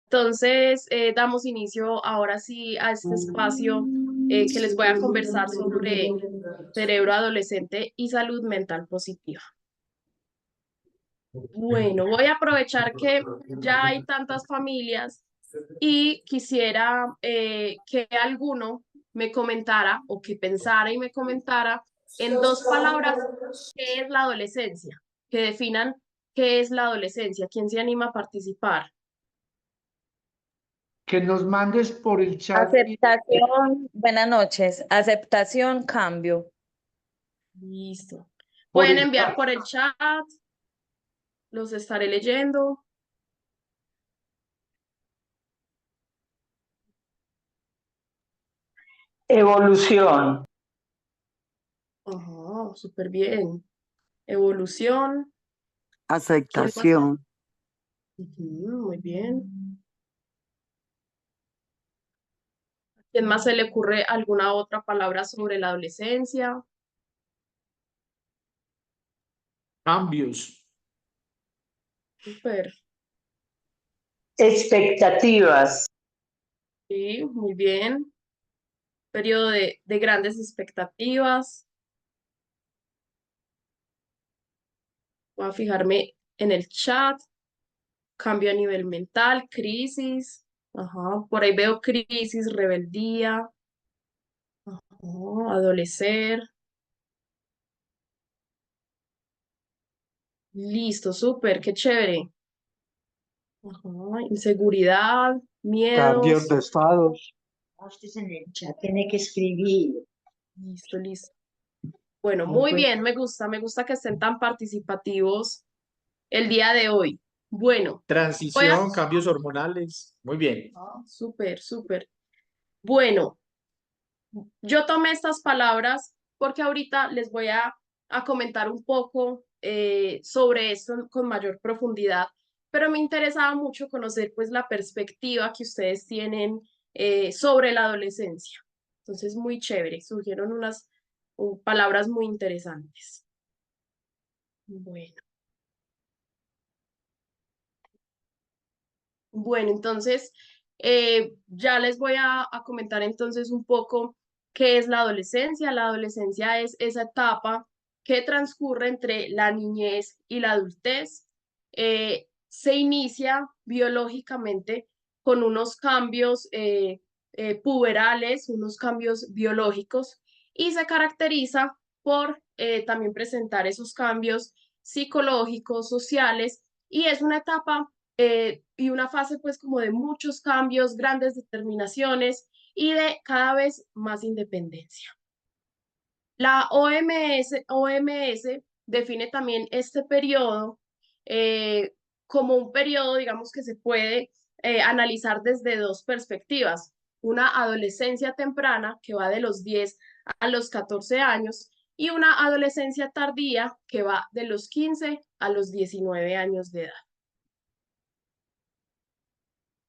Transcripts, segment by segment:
Entonces, damos inicio ahora sí a este espacio que les voy a conversar sobre cerebro adolescente y salud mental positiva. Bueno, voy a aprovechar que ya hay tantas familias y quisiera que alguno me comentara o que pensara y me comentara en dos palabras qué es la adolescencia, que definan qué es la adolescencia, quién se anima a participar. Que nos mandes por el chat y Aceptación, buenas noches. Aceptación, cambio. Listo. por Pueden el enviar chat. por el chat, los estaré leyendo. Evolución. Ajá, súper bien. Evolución. ¿Quién más? Aceptación, Ujú, muy bien. ¿Quién más se le ocurre alguna otra palabra sobre la adolescencia? Cambios. Súper. Expectativas. Sí, muy bien. Periodo de grandes expectativas. Voy a fijarme en el chat. Cambio a nivel mental, crisis. Ajá, por ahí veo crisis, rebeldía. Ajá, adolecer. Listo, súper, qué chévere. Ajá, inseguridad, Cambios de miedos. estados. Usted en el chat tiene que escribir. Listo, listo. Bueno, No muy puede. bien, me gusta que estén tan participativos el día de hoy. Bueno, voy a... Transición, cambios hormonales. Muy bien. Súper, súper. Bueno, yo tomé estas palabras porque ahorita les voy a comentar un poco sobre esto con mayor profundidad, pero me interesaba mucho conocer pues la perspectiva que ustedes tienen sobre la adolescencia. Entonces, muy chévere, surgieron unas palabras muy interesantes. Bueno, bueno, entonces ya les voy a comentar entonces un poco qué es la adolescencia. La adolescencia es esa etapa que transcurre entre la niñez y la adultez. Se inicia biológicamente con unos cambios puberales, unos cambios biológicos y se caracteriza por también presentar esos cambios psicológicos, sociales y es una etapa y una fase pues como de muchos cambios, grandes determinaciones y de cada vez más independencia. La OMS define también este periodo como un periodo, digamos, que se puede analizar desde dos perspectivas. Una adolescencia temprana, que va de los 10 a los 14 años, y una adolescencia tardía, que va de los 15 a los 19 años de edad.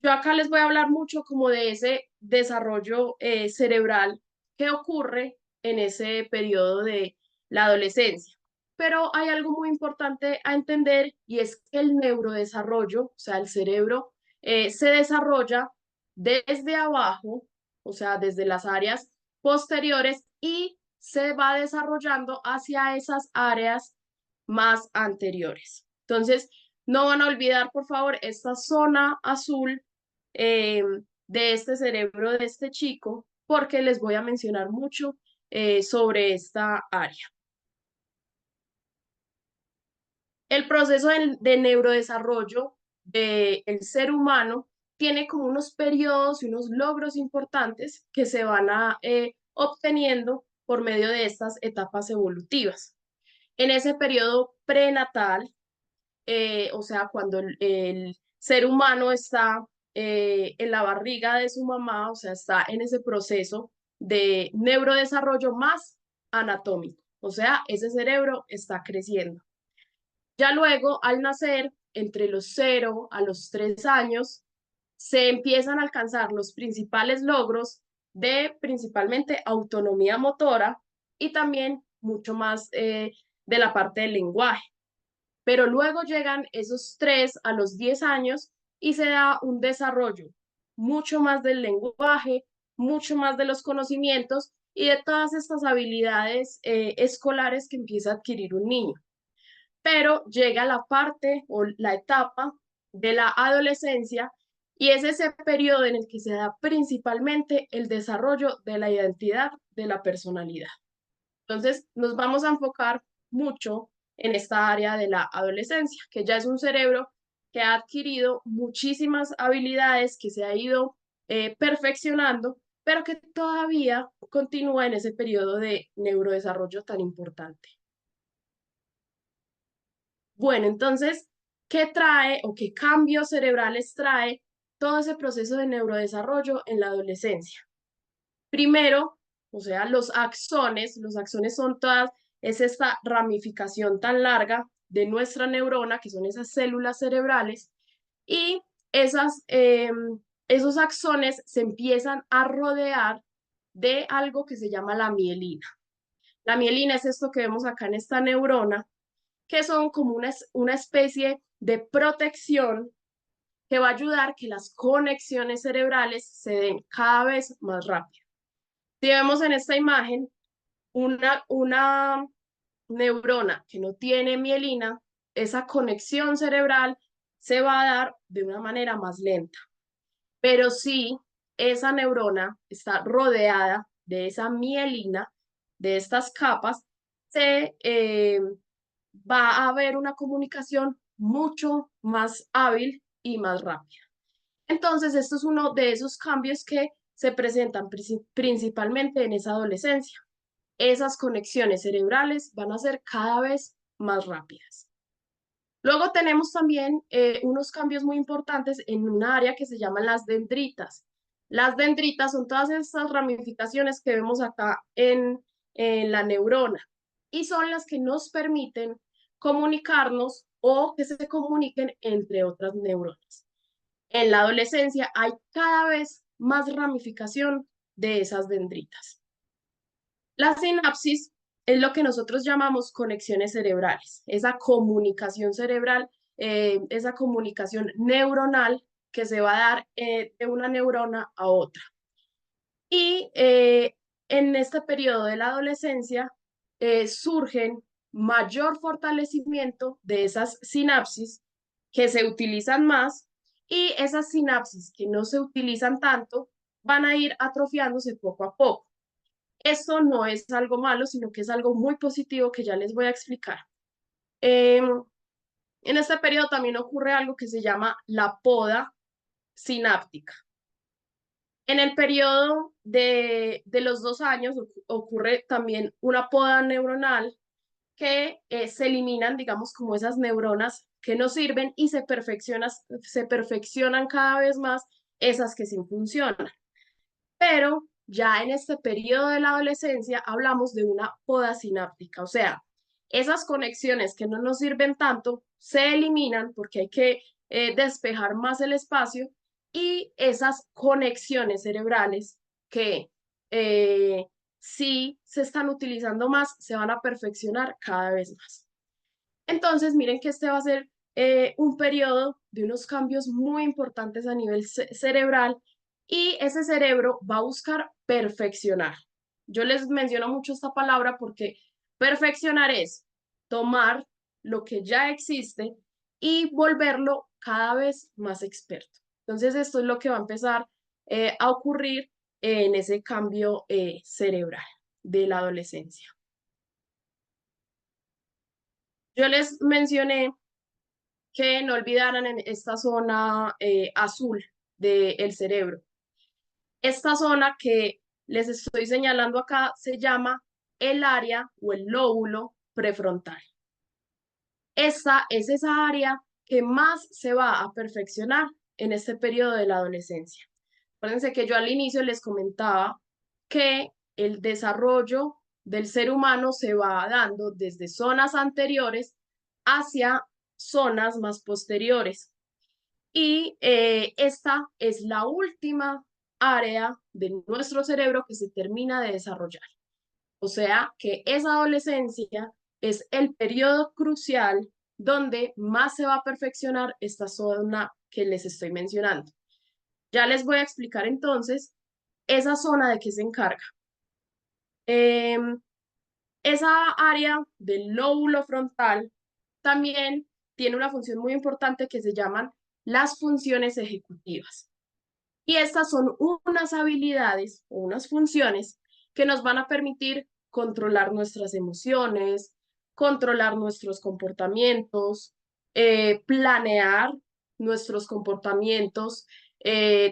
Yo acá les voy a hablar mucho como de ese desarrollo cerebral que ocurre en ese periodo de la adolescencia. Pero hay algo muy importante a entender y es que el neurodesarrollo, o sea, el cerebro, se desarrolla desde abajo, o sea, desde las áreas posteriores y se va desarrollando hacia esas áreas más anteriores. Entonces, no van a olvidar, por favor, esta zona azul eh, de este cerebro de este chico, porque les voy a mencionar mucho sobre esta área. El proceso de neurodesarrollo del ser humano tiene como unos periodos y unos logros importantes que se van obteniendo por medio de estas etapas evolutivas. En ese periodo prenatal, o sea, cuando el ser humano está en la barriga de su mamá, o sea, está en ese proceso de neurodesarrollo más anatómico, o sea, ese cerebro está creciendo. Ya luego, al nacer, entre los 0 a los 3 años, se empiezan a alcanzar los principales logros de principalmente autonomía motora y también mucho más de la parte del lenguaje. Pero luego llegan esos 3 a los 10 años y se da un desarrollo mucho más del lenguaje, mucho más de los conocimientos y de todas estas habilidades escolares que empieza a adquirir un niño. Pero llega la parte o la etapa de la adolescencia y es ese periodo en el que se da principalmente el desarrollo de la identidad, de la personalidad. Entonces, nos vamos a enfocar mucho en esta área de la adolescencia, que ya es un cerebro que ha adquirido muchísimas habilidades, que se ha ido perfeccionando, pero que todavía continúa en ese periodo de neurodesarrollo tan importante. Bueno, entonces, ¿qué trae o qué cambios cerebrales trae todo ese proceso de neurodesarrollo en la adolescencia? Primero, o sea, los axones son todas, es esta ramificación tan larga de nuestra neurona, que son esas células cerebrales, y esos axones se empiezan a rodear de algo que se llama la mielina. La mielina es esto que vemos acá en esta neurona, que son como una especie de protección que va a ayudar que las conexiones cerebrales se den cada vez más rápido. Si vemos en esta imagen una neurona que no tiene mielina, esa conexión cerebral se va a dar de una manera más lenta. Pero si esa neurona está rodeada de esa mielina, de estas capas, va a haber una comunicación mucho más hábil y más rápida. Entonces, esto es uno de esos cambios que se presentan principalmente en esa adolescencia. Esas conexiones cerebrales van a ser cada vez más rápidas. Luego tenemos también unos cambios muy importantes en un área que se llaman las dendritas. Las dendritas son todas estas ramificaciones que vemos acá en la neurona y son las que nos permiten comunicarnos o que se comuniquen entre otras neuronas. En la adolescencia hay cada vez más ramificación de esas dendritas. La sinapsis es lo que nosotros llamamos conexiones cerebrales, esa comunicación cerebral, esa comunicación neuronal que se va a dar de una neurona a otra. Y en este periodo de la adolescencia surgen mayor fortalecimiento de esas sinapsis que se utilizan más y esas sinapsis que no se utilizan tanto van a ir atrofiándose poco a poco. Esto no es algo malo, sino que es algo muy positivo que ya les voy a explicar. En este periodo también ocurre algo que se llama la poda sináptica. En el periodo de los 2 años ocurre también una poda neuronal que se eliminan, digamos, como esas neuronas que no sirven y se perfeccionan cada vez más esas que sí funcionan. Pero ya en este periodo de la adolescencia hablamos de una poda sináptica, o sea, esas conexiones que no nos sirven tanto se eliminan porque hay que despejar más el espacio y esas conexiones cerebrales que sí se están utilizando más se van a perfeccionar cada vez más. Entonces, miren que este va a ser un periodo de unos cambios muy importantes a nivel cerebral y ese cerebro va a buscar perfeccionar. Yo les menciono mucho esta palabra porque perfeccionar es tomar lo que ya existe y volverlo cada vez más experto. Entonces, esto es lo que va a empezar a ocurrir en ese cambio cerebral de la adolescencia. Yo les mencioné que no olvidaran en esta zona azul del cerebro. Esta zona que les estoy señalando acá se llama el área o el lóbulo prefrontal. Esta es esa área que más se va a perfeccionar en este periodo de la adolescencia. Acuérdense que yo al inicio les comentaba que el desarrollo del ser humano se va dando desde zonas anteriores hacia zonas más posteriores. Y esta es la última área de nuestro cerebro que se termina de desarrollar. O sea que esa adolescencia es el periodo crucial donde más se va a perfeccionar esta zona que les estoy mencionando. Ya les voy a explicar entonces esa zona de qué se encarga. Esa área del lóbulo frontal también tiene una función muy importante que se llaman las funciones ejecutivas. Y estas son unas habilidades o unas funciones que nos van a permitir controlar nuestras emociones, controlar nuestros comportamientos, planear nuestros comportamientos.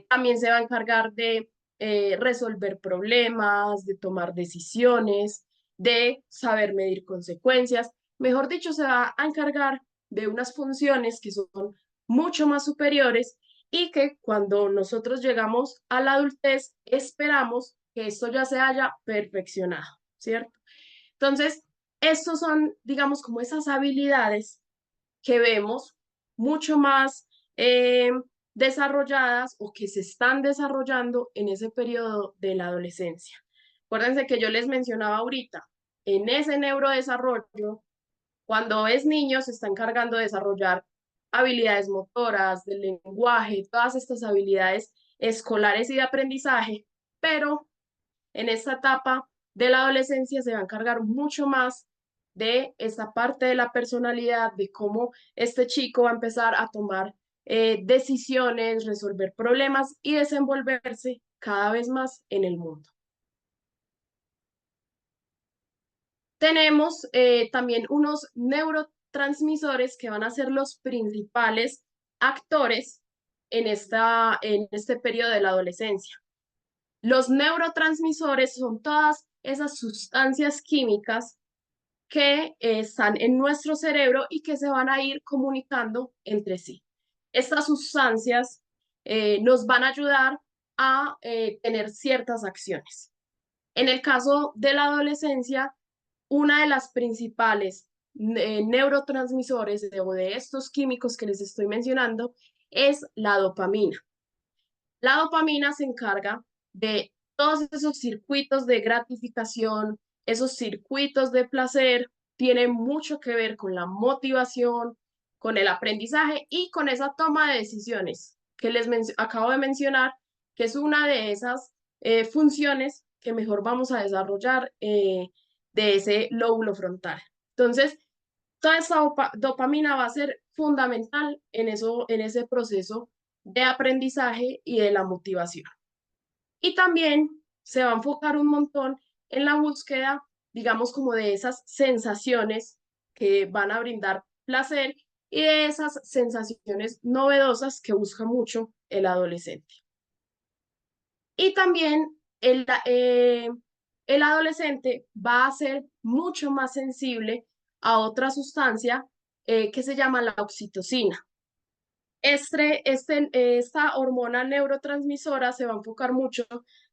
También se va a encargar de resolver problemas, de tomar decisiones, de saber medir consecuencias. Mejor dicho, se va a encargar de unas funciones que son mucho más superiores y que cuando nosotros llegamos a la adultez esperamos que esto ya se haya perfeccionado, ¿cierto? Entonces, estos son, digamos, como esas habilidades que vemos mucho más desarrolladas o que se están desarrollando en ese periodo de la adolescencia. Acuérdense que yo les mencionaba ahorita, en ese neurodesarrollo, cuando es niño se está encargando de desarrollar habilidades motoras, del lenguaje, todas estas habilidades escolares y de aprendizaje, pero en esta etapa de la adolescencia se va a encargar mucho más de esta parte de la personalidad, de cómo este chico va a empezar a tomar decisiones, resolver problemas y desenvolverse cada vez más en el mundo. Tenemos también unos neurotransmisores que van a ser los principales actores en este periodo de la adolescencia. Los neurotransmisores son todas esas sustancias químicas que están en nuestro cerebro y que se van a ir comunicando entre sí. Estas sustancias nos van a ayudar a tener ciertas acciones. En el caso de la adolescencia, una de las principales neurotransmisores o de estos químicos que les estoy mencionando es la dopamina. La dopamina se encarga de todos esos circuitos de gratificación, esos circuitos de placer, tiene mucho que ver con la motivación, con el aprendizaje y con esa toma de decisiones que les acabo de mencionar, que es una de esas funciones que mejor vamos a desarrollar de ese lóbulo frontal. Entonces, toda esa dopamina va a ser fundamental en ese proceso de aprendizaje y de la motivación. Y también se va a enfocar un montón en la búsqueda, digamos, como de esas sensaciones que van a brindar placer y de esas sensaciones novedosas que busca mucho el adolescente. Y también el adolescente va a ser mucho más sensible a otra sustancia que se llama la oxitocina. Esta hormona neurotransmisora se va a enfocar mucho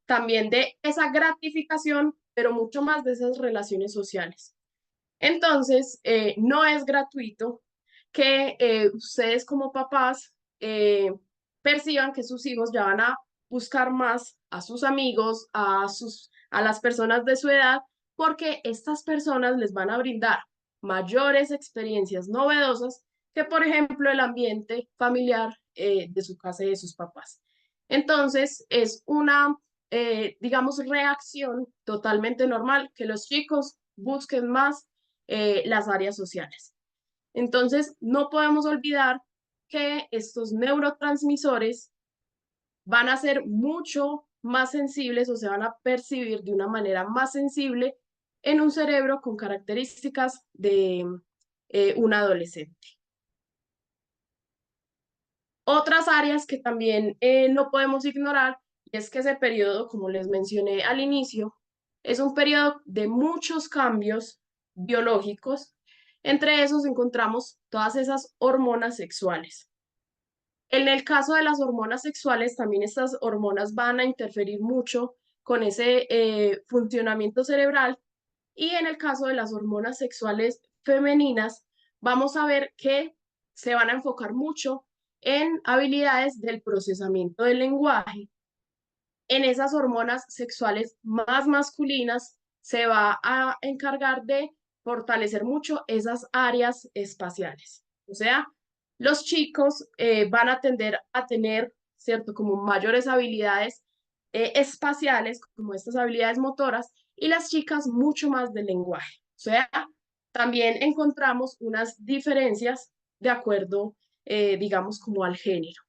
también de esa gratificación, pero mucho más de esas relaciones sociales. Entonces, no es gratuito que ustedes como papás perciban que sus hijos ya van a buscar más a sus amigos, a las personas de su edad, porque estas personas les van a brindar mayores experiencias novedosas que, por ejemplo, el ambiente familiar de su casa y de sus papás. Entonces, es una, digamos, reacción totalmente normal que los chicos busquen más las áreas sociales. Entonces, no podemos olvidar que estos neurotransmisores van a ser mucho más sensibles o se van a percibir de una manera más sensible en un cerebro con características de un adolescente. Otras áreas que también no podemos ignorar es que ese periodo, como les mencioné al inicio, es un periodo de muchos cambios biológicos. Entre esos encontramos todas esas hormonas sexuales. En el caso de las hormonas sexuales, también estas hormonas van a interferir mucho con ese funcionamiento cerebral. Y en el caso de las hormonas sexuales femeninas, vamos a ver que se van a enfocar mucho en habilidades del procesamiento del lenguaje. En esas hormonas sexuales más masculinas se va a encargar de fortalecer mucho esas áreas espaciales. O sea, los chicos van a tender a tener, ¿cierto? Como mayores habilidades espaciales, como estas habilidades motoras, y las chicas mucho más del lenguaje. O sea, también encontramos unas diferencias de acuerdo, digamos, como al género.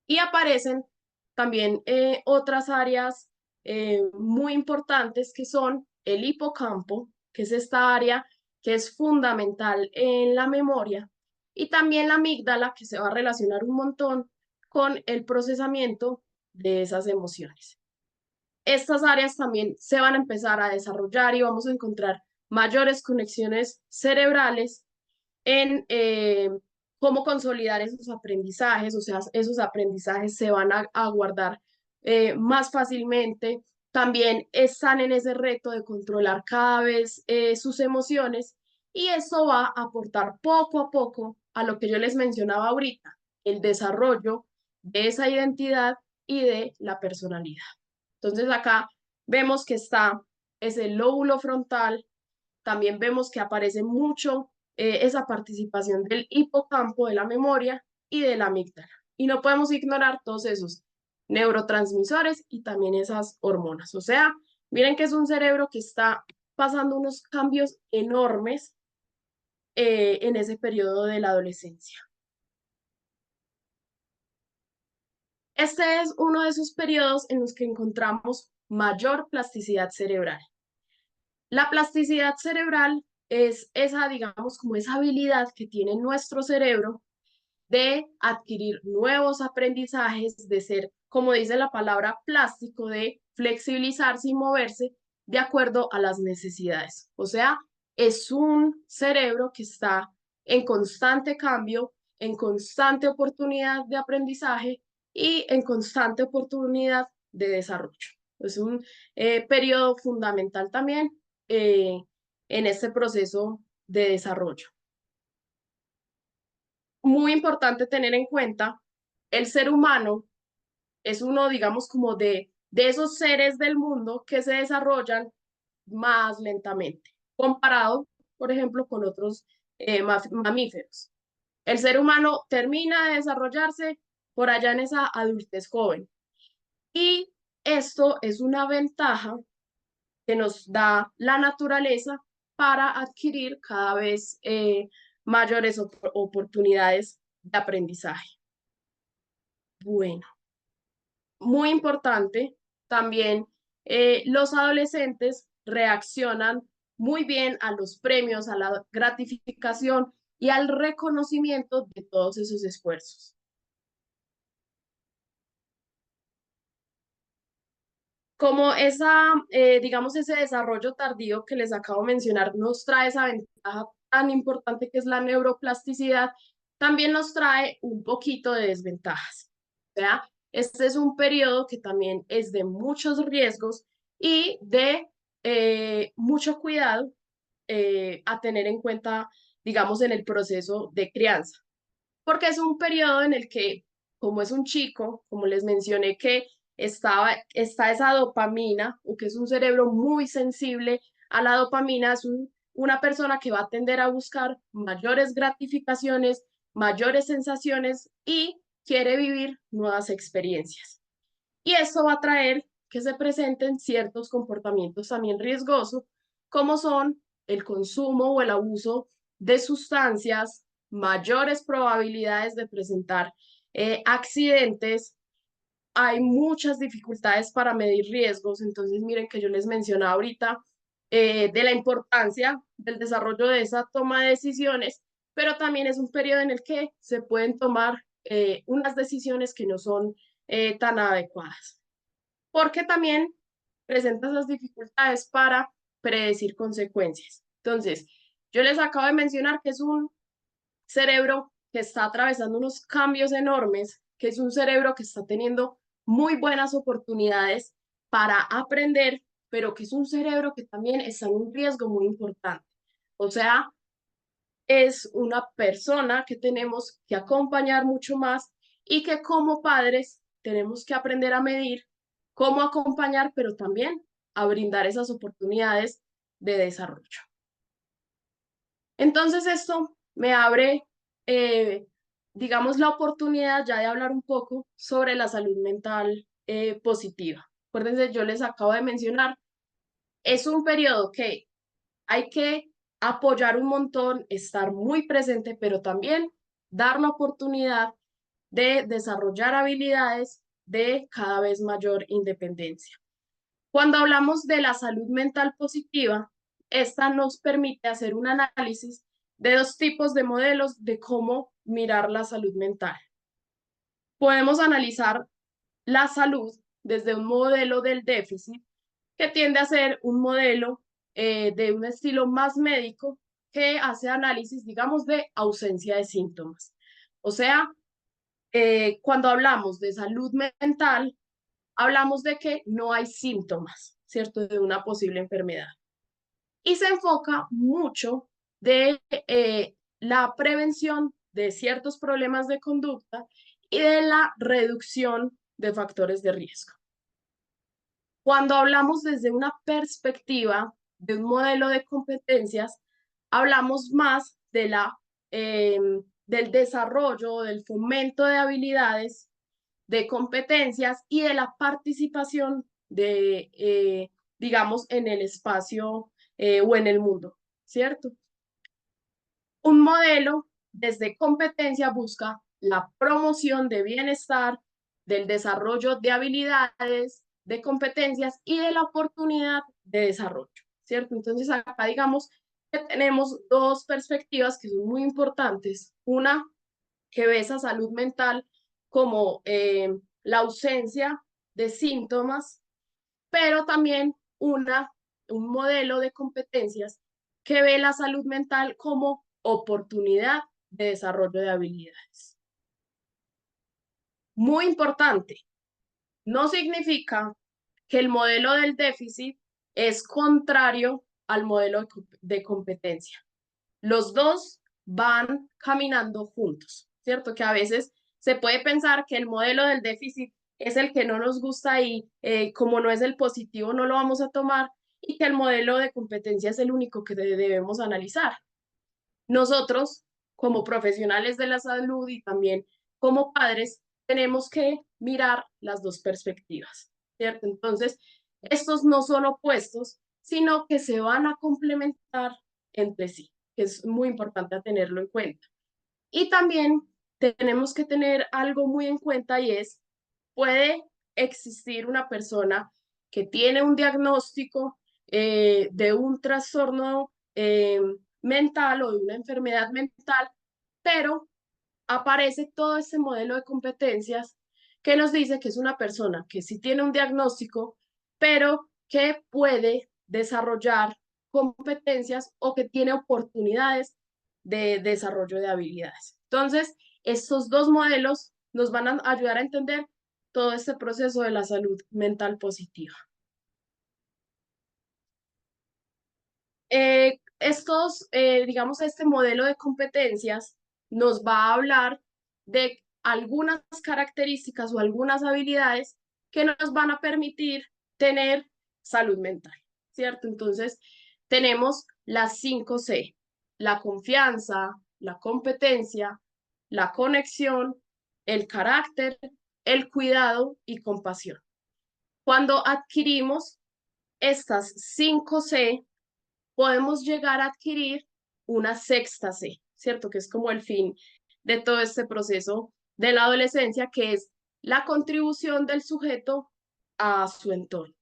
Y aparecen también otras áreas muy importantes que son el hipocampo, que es esta área que es fundamental en la memoria, y también la amígdala, que se va a relacionar un montón con el procesamiento de esas emociones. Estas áreas también se van a empezar a desarrollar y vamos a encontrar mayores conexiones cerebrales en cómo consolidar esos aprendizajes, o sea, esos aprendizajes se van a guardar más fácilmente. También están en ese reto de controlar cada vez sus emociones y eso va a aportar poco a poco a lo que yo les mencionaba ahorita, el desarrollo de esa identidad y de la personalidad. Entonces acá vemos que está ese lóbulo frontal, también vemos que aparece mucho esa participación del hipocampo, de la memoria y de la amígdala. Y no podemos ignorar todos esos neurotransmisores y también esas hormonas. O sea, miren que es un cerebro que está pasando unos cambios enormes en ese periodo de la adolescencia. Este es uno de esos periodos en los que encontramos mayor plasticidad cerebral. La plasticidad cerebral es esa, digamos, como esa habilidad que tiene nuestro cerebro de adquirir nuevos aprendizajes, de ser, como dice la palabra, plástico, de flexibilizarse y moverse de acuerdo a las necesidades. O sea, es un cerebro que está en constante cambio, en constante oportunidad de aprendizaje y en constante oportunidad de desarrollo. Es un periodo fundamental también en este proceso de desarrollo. Muy importante tener en cuenta, el ser humano es uno, digamos, como de esos seres del mundo que se desarrollan más lentamente, comparado, por ejemplo, con otros mamíferos. El ser humano termina de desarrollarse por allá en esa adultez joven. Y esto es una ventaja que nos da la naturaleza para adquirir cada vez mayores oportunidades de aprendizaje. Bueno, muy importante también, los adolescentes reaccionan muy bien a los premios, a la gratificación y al reconocimiento de todos esos esfuerzos. Como digamos, ese desarrollo tardío que les acabo de mencionar nos trae esa ventaja tan importante que es la neuroplasticidad, también nos trae un poquito de desventajas. O sea, este es un periodo que también es de muchos riesgos y de mucho cuidado a tener en cuenta, digamos, en el proceso de crianza. Porque es un periodo en el que, como es un chico, como les mencioné, que está esa dopamina, o que es un cerebro muy sensible a la dopamina, es una persona que va a tender a buscar mayores gratificaciones, mayores sensaciones y quiere vivir nuevas experiencias. Y esto va a traer que se presenten ciertos comportamientos también riesgosos, como son el consumo o el abuso de sustancias, mayores probabilidades de presentar accidentes. Hay muchas dificultades para medir riesgos, entonces miren que yo les mencionaba ahorita de la importancia del desarrollo de esa toma de decisiones, pero también es un periodo en el que se pueden tomar unas decisiones que no son tan adecuadas, porque también presenta esas dificultades para predecir consecuencias. Entonces, yo les acabo de mencionar que es un cerebro que está atravesando unos cambios enormes, que es un cerebro que está teniendo muy buenas oportunidades para aprender, pero que es un cerebro que también está en un riesgo muy importante. O sea, es una persona que tenemos que acompañar mucho más y que como padres tenemos que aprender a medir cómo acompañar, pero también a brindar esas oportunidades de desarrollo. Entonces esto me abre digamos, la oportunidad ya de hablar un poco sobre la salud mental positiva. Acuérdense, yo les acabo de mencionar, es un periodo que hay que apoyar un montón, estar muy presente, pero también dar la oportunidad de desarrollar habilidades de cada vez mayor independencia. Cuando hablamos de la salud mental positiva, esta nos permite hacer un análisis de dos tipos de modelos de cómo mirar la salud mental. Podemos analizar la salud desde un modelo del déficit, que tiende a ser un modelo de un estilo más médico que hace análisis, digamos, de ausencia de síntomas. O sea, cuando hablamos de salud mental, hablamos de que no hay síntomas, ¿cierto?, de una posible enfermedad. Y se enfoca mucho de la prevención de ciertos problemas de conducta y de la reducción de factores de riesgo. Cuando hablamos desde una perspectiva de un modelo de competencias, hablamos más de del desarrollo, del fomento de habilidades, de competencias y de la participación de, digamos, en el espacio o en el mundo, ¿cierto? Un modelo desde competencia busca la promoción de bienestar, del desarrollo de habilidades, de competencias y de la oportunidad de desarrollo, ¿cierto? Entonces acá digamos que tenemos dos perspectivas que son muy importantes. Una que ve esa salud mental como la ausencia de síntomas, pero también un modelo de competencias que ve la salud mental como oportunidad de desarrollo de habilidades. Muy importante, no significa que el modelo del déficit es contrario al modelo de competencia. Los dos van caminando juntos, ¿cierto? Que a veces se puede pensar que el modelo del déficit es el que no nos gusta y como no es el positivo no lo vamos a tomar y que el modelo de competencia es el único que debemos analizar. Nosotros, como profesionales de la salud y también como padres, tenemos que mirar las dos perspectivas, ¿cierto? Entonces, estos no son opuestos, sino que se van a complementar entre sí, que es muy importante tenerlo en cuenta. Y también tenemos que tener algo muy en cuenta y es, puede existir una persona que tiene un diagnóstico de un trastorno mental o de una enfermedad mental, pero aparece todo ese modelo de competencias que nos dice que es una persona que sí tiene un diagnóstico, pero que puede desarrollar competencias o que tiene oportunidades de desarrollo de habilidades. Entonces, estos dos modelos nos van a ayudar a entender todo este proceso de la salud mental positiva. Digamos, este modelo de competencias nos va a hablar de algunas características o algunas habilidades que nos van a permitir tener salud mental, ¿cierto? Entonces, tenemos las 5C: la confianza, la competencia, la conexión, el carácter, el cuidado y compasión. Cuando adquirimos estas 5C, podemos llegar a adquirir una sexta C, ¿cierto? Que es como el fin de todo este proceso de la adolescencia, que es la contribución del sujeto a su entorno.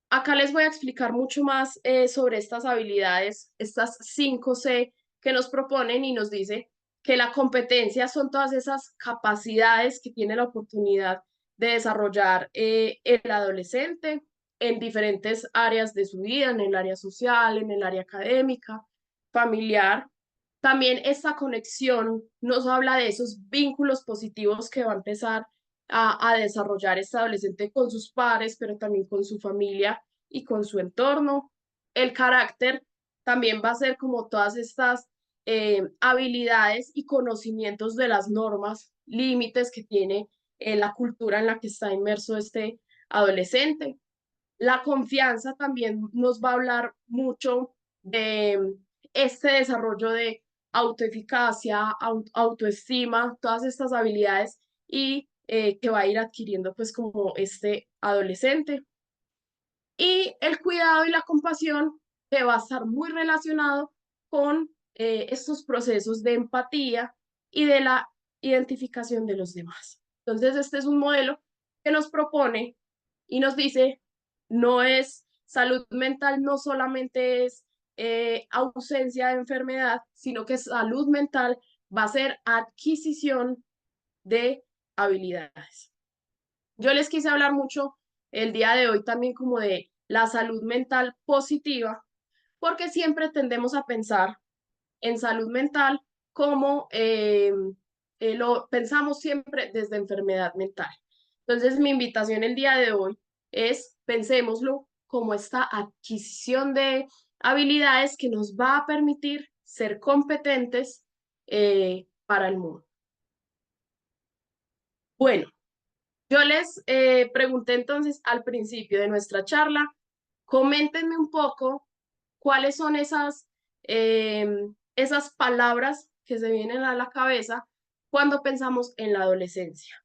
Acá les voy a explicar mucho más sobre estas habilidades, estas 5C que nos proponen y nos dice que la competencia son todas esas capacidades que tiene la oportunidad de desarrollar el adolescente en diferentes áreas de su vida, en el área social, en el área académica, familiar. También esta conexión nos habla de esos vínculos positivos que va a empezar a desarrollar este adolescente con sus pares, pero también con su familia y con su entorno. El carácter también va a ser como todas estas habilidades y conocimientos de las normas, límites que tiene la cultura en la que está inmerso este adolescente. La confianza también nos va a hablar mucho de este desarrollo de autoeficacia, autoestima, todas estas habilidades y que va a ir adquiriendo pues como este adolescente. Y el cuidado y la compasión que va a estar muy relacionado con estos procesos de empatía y de la identificación de los demás. Entonces, este es un modelo que nos propone y nos dice, no es salud mental, no solamente es ausencia de enfermedad, sino que salud mental va a ser adquisición de habilidades. Yo les quise hablar mucho el día de hoy también como de la salud mental positiva, porque siempre tendemos a pensar en salud mental como lo pensamos siempre desde enfermedad mental. Entonces, mi invitación el día de hoy es, pensémoslo como esta adquisición de habilidades que nos va a permitir ser competentes para el mundo. Bueno, yo les pregunté entonces al principio de nuestra charla, coméntenme un poco cuáles son esas palabras que se vienen a la cabeza cuando pensamos en la adolescencia.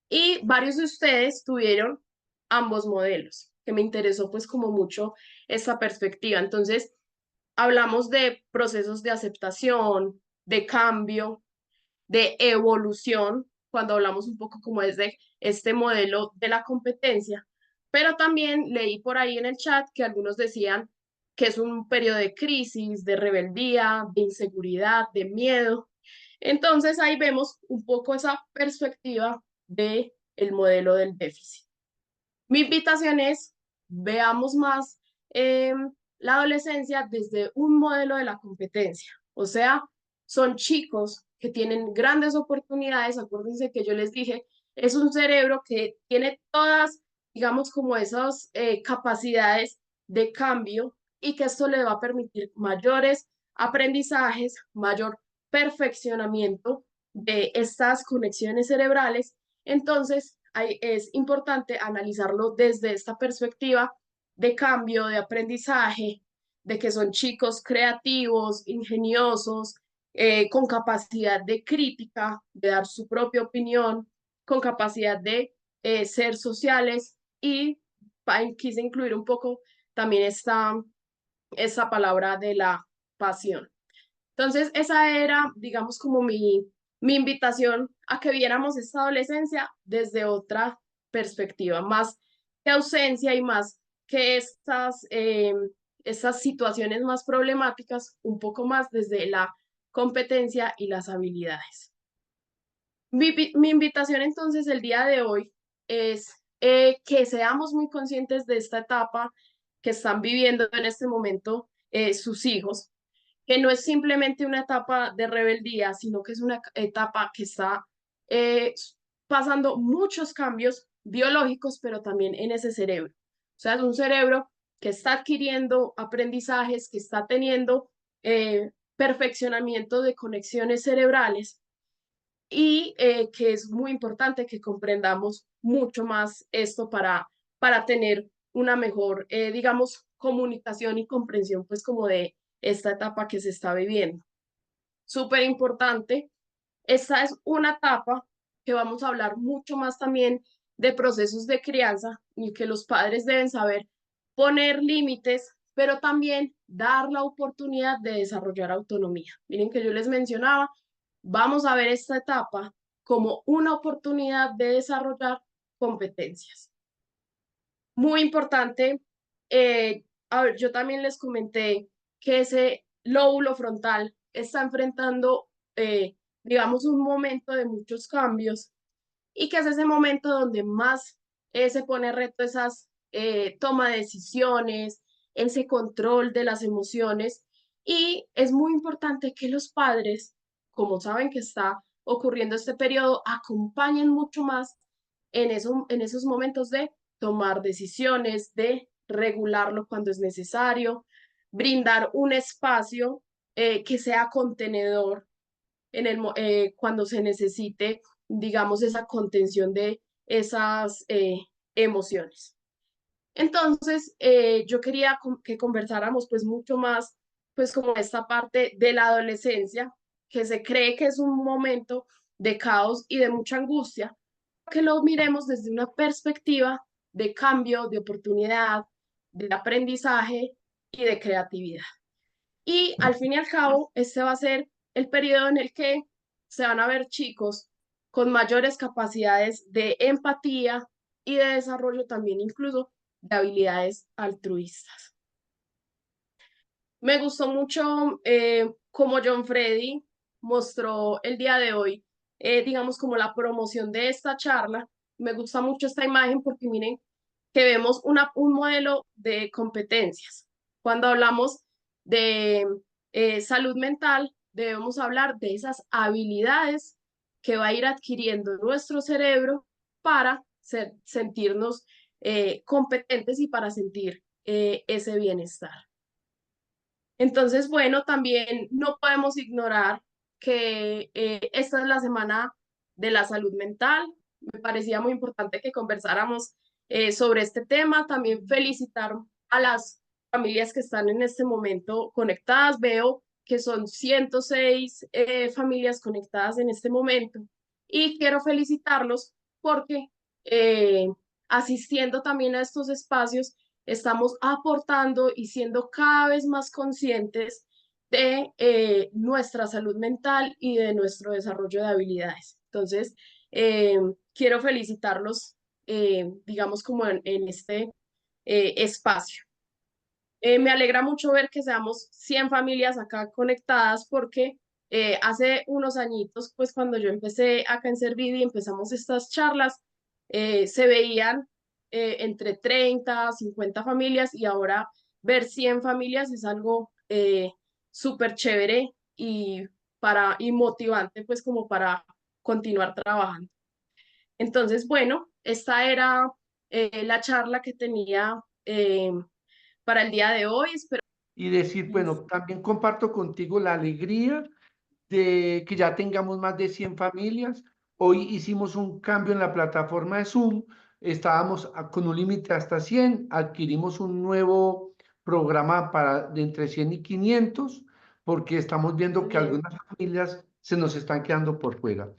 Y varios de ustedes tuvieron ambos modelos, que me interesó pues como mucho esta perspectiva. Entonces, hablamos de procesos de aceptación, de cambio, de evolución, cuando hablamos un poco como es de este modelo de la competencia, pero también leí por ahí en el chat que algunos decían que es un periodo de crisis, de rebeldía, de inseguridad, de miedo. Entonces ahí vemos un poco esa perspectiva de el modelo del déficit. Mi invitación es, veamos más la adolescencia desde un modelo de la competencia. O sea, son chicos que tienen grandes oportunidades. Acuérdense que yo les dije, es un cerebro que tiene todas, digamos, como esas capacidades de cambio y que esto le va a permitir mayores aprendizajes, mayor perfeccionamiento de estas conexiones cerebrales. Entonces, es importante analizarlo desde esta perspectiva de cambio, de aprendizaje, de que son chicos creativos, ingeniosos, con capacidad de crítica, de dar su propia opinión, con capacidad de ser sociales y quise incluir un poco también esta palabra de la pasión. Entonces, esa era, digamos, como mi invitación a que viéramos esta adolescencia desde otra perspectiva, más que ausencia y más que estas situaciones más problemáticas, un poco más desde la competencia y las habilidades. Mi invitación entonces el día de hoy es que seamos muy conscientes de esta etapa que están viviendo en este momento sus hijos, que no es simplemente una etapa de rebeldía, sino que es una etapa que está pasando muchos cambios biológicos, pero también en ese cerebro. O sea, es un cerebro que está adquiriendo aprendizajes, que está teniendo perfeccionamiento de conexiones cerebrales y que es muy importante que comprendamos mucho más esto para tener una mejor, digamos, comunicación y comprensión, pues como de esta etapa que se está viviendo. Súper importante, esta es una etapa que vamos a hablar mucho más también de procesos de crianza y que los padres deben saber poner límites, pero también dar la oportunidad de desarrollar autonomía. Miren que yo les mencionaba, vamos a ver esta etapa como una oportunidad de desarrollar competencias. Muy importante, a ver, yo también les comenté que ese lóbulo frontal está enfrentando, digamos, un momento de muchos cambios y que es ese momento donde más se pone reto esas toma de decisiones, ese control de las emociones y es muy importante que los padres, como saben que está ocurriendo este periodo, acompañen mucho más en esos momentos de tomar decisiones, de regularlo cuando es necesario, brindar un espacio que sea contenedor cuando se necesite, digamos, esa contención de esas emociones. Entonces, yo quería que conversáramos pues mucho más pues como esta parte de la adolescencia, que se cree que es un momento de caos y de mucha angustia, que lo miremos desde una perspectiva de cambio, de oportunidad, de aprendizaje y de creatividad. Y al fin y al cabo, este va a ser el periodo en el que se van a ver chicos con mayores capacidades de empatía y de desarrollo también incluso de habilidades altruistas. Me gustó mucho cómo John Freddy mostró el día de hoy, digamos, como la promoción de esta charla. Me gusta mucho esta imagen porque miren que vemos un modelo de competencias. Cuando hablamos de salud mental, debemos hablar de esas habilidades que va a ir adquiriendo nuestro cerebro para sentirnos competentes y para sentir ese bienestar. Entonces, bueno, también no podemos ignorar que esta es la semana de la salud mental. Me parecía muy importante que conversáramos sobre este tema. También felicitar a las familias que están en este momento conectadas. Veo que son 106 familias conectadas en este momento y quiero felicitarlos porque eh, asistiendo también a estos espacios estamos aportando y siendo cada vez más conscientes de nuestra salud mental y de nuestro desarrollo de habilidades. Entonces, quiero felicitarlos, digamos, como en este espacio. Me alegra mucho ver que seamos 100 familias acá conectadas porque hace unos añitos, pues cuando yo empecé acá en Servidi, empezamos estas charlas, se veían entre 30, 50 familias y ahora ver 100 familias es algo súper chévere y motivante, pues como para continuar trabajando. Entonces, bueno, esta era la charla que tenía para el día de hoy. Espero Y decir, bueno, también comparto contigo la alegría de que ya tengamos más de 100 familias. Hoy hicimos un cambio en la plataforma de Zoom, estábamos con un límite hasta 100, adquirimos un nuevo programa para de entre 100 y 500, porque estamos viendo que bien. algunas familias se nos están quedando por fuera.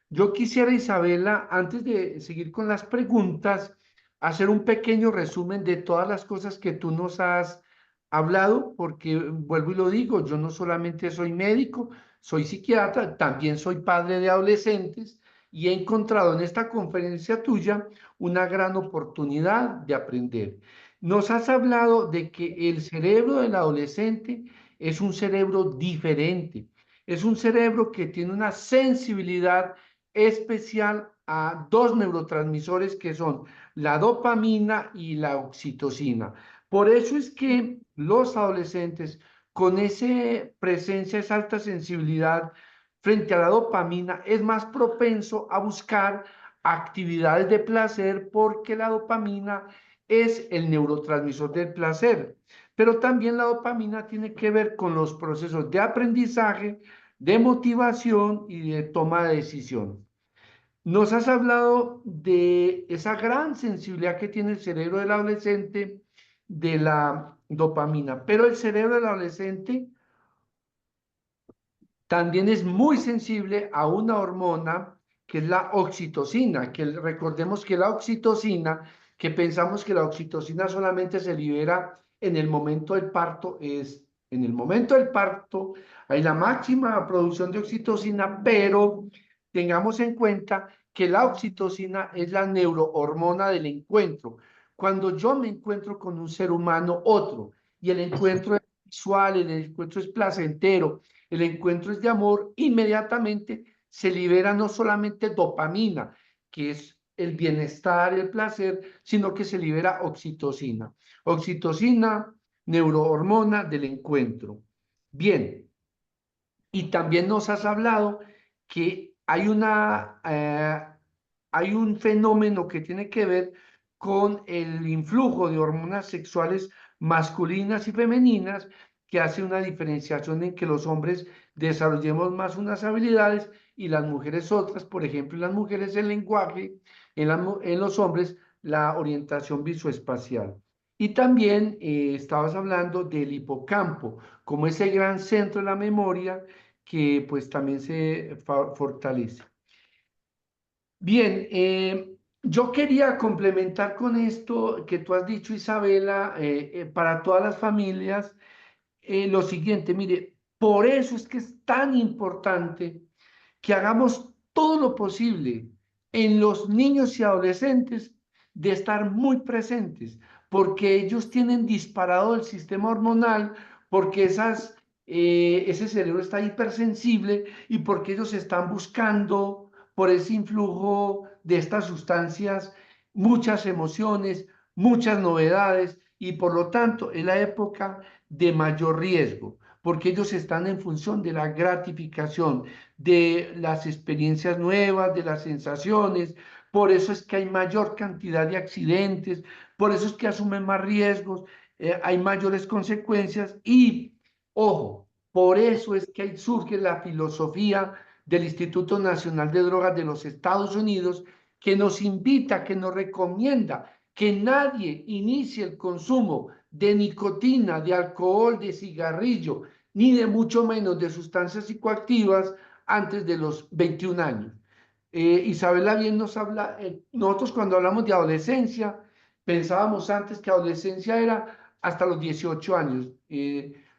Yo quisiera, Isabela, antes de seguir con las preguntas, hacer un pequeño resumen de todas las cosas que tú nos has hablado, porque vuelvo y lo digo, yo no solamente soy médico, soy psiquiatra, también soy padre de adolescentes y he encontrado en esta conferencia tuya una gran oportunidad de aprender. Nos has hablado de que el cerebro del adolescente es un cerebro diferente, es un cerebro que tiene una sensibilidad especial a dos neurotransmisores que son la dopamina y la oxitocina. Por eso es que los adolescentes con esa presencia, esa alta sensibilidad frente a la dopamina es más propenso a buscar actividades de placer porque la dopamina es el neurotransmisor del placer. Pero también la dopamina tiene que ver con los procesos de aprendizaje, de motivación y de toma de decisión. Nos has hablado de esa gran sensibilidad que tiene el cerebro del adolescente de la dopamina, pero el cerebro del adolescente también es muy sensible a una hormona que es la oxitocina, que recordemos que la oxitocina, que pensamos que la oxitocina solamente se libera en el momento del parto, es en el momento del parto hay la máxima producción de oxitocina, pero tengamos en cuenta que la oxitocina es la neurohormona del encuentro. Cuando yo me encuentro con un ser humano, otro, y el encuentro es visual, el encuentro es placentero, el encuentro es de amor, inmediatamente se libera no solamente dopamina, que es el bienestar, el placer, sino que se libera oxitocina. Oxitocina, neurohormona del encuentro. Bien, y también nos has hablado que hay un fenómeno que tiene que ver con el influjo de hormonas sexuales masculinas y femeninas que hace una diferenciación en que los hombres desarrollemos más unas habilidades y las mujeres otras. Por ejemplo, en las mujeres el lenguaje, en los hombres la orientación visoespacial. Y también estabas hablando del hipocampo, como ese gran centro de la memoria que pues también se fortalece. Bien, yo quería complementar con esto que tú has dicho, Isabela, para todas las familias, lo siguiente, mire, por eso es que es tan importante que hagamos todo lo posible en los niños y adolescentes de estar muy presentes, porque ellos tienen disparado el sistema hormonal, porque ese cerebro está hipersensible y porque ellos están buscando por ese influjo de estas sustancias muchas emociones, muchas novedades y por lo tanto es la época de mayor riesgo, porque ellos están en función de la gratificación, de las experiencias nuevas, de las sensaciones. Por eso es que hay mayor cantidad de accidentes, por eso es que asumen más riesgos, hay mayores consecuencias y, ojo, por eso es que ahí surge la filosofía del Instituto Nacional de Drogas de los Estados Unidos, que nos invita, que nos recomienda que nadie inicie el consumo de nicotina, de alcohol, de cigarrillo, ni de mucho menos de sustancias psicoactivas antes de los 21 años. Isabela bien nos habla, nosotros cuando hablamos de adolescencia, pensábamos antes que adolescencia era hasta los 18 años.